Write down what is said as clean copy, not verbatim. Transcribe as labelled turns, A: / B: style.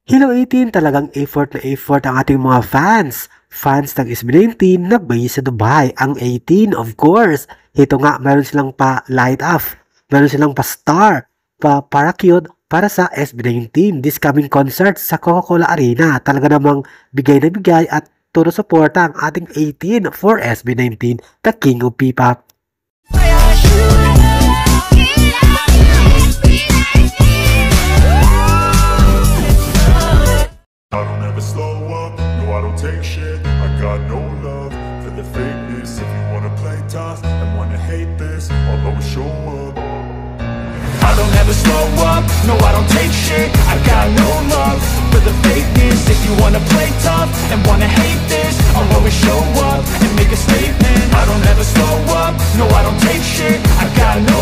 A: Hello 18, talagang effort na effort ang ating mga fans. Fans ng SB19 na base sa Dubai. Ang 18, of course. Ito nga, meron silang pa light up. Meron silang pa star, pa paracute para sa SB19. This coming concert sa Coca-Cola Arena. Talaga namang bigay na bigay at todo suporta ang ating 18 for SB19, the King of P-Pop.
B: I don't ever slow up, no I don't take shit. I got no love for the fakeness. If you wanna play tough and wanna hate this, I'll always show up. I don't ever slow up, no I don't take shit. I got no love for the fakeness. If you wanna play tough and wanna hate this, I'll always show up and make a statement. I don't ever slow up, no I don't take shit. I got no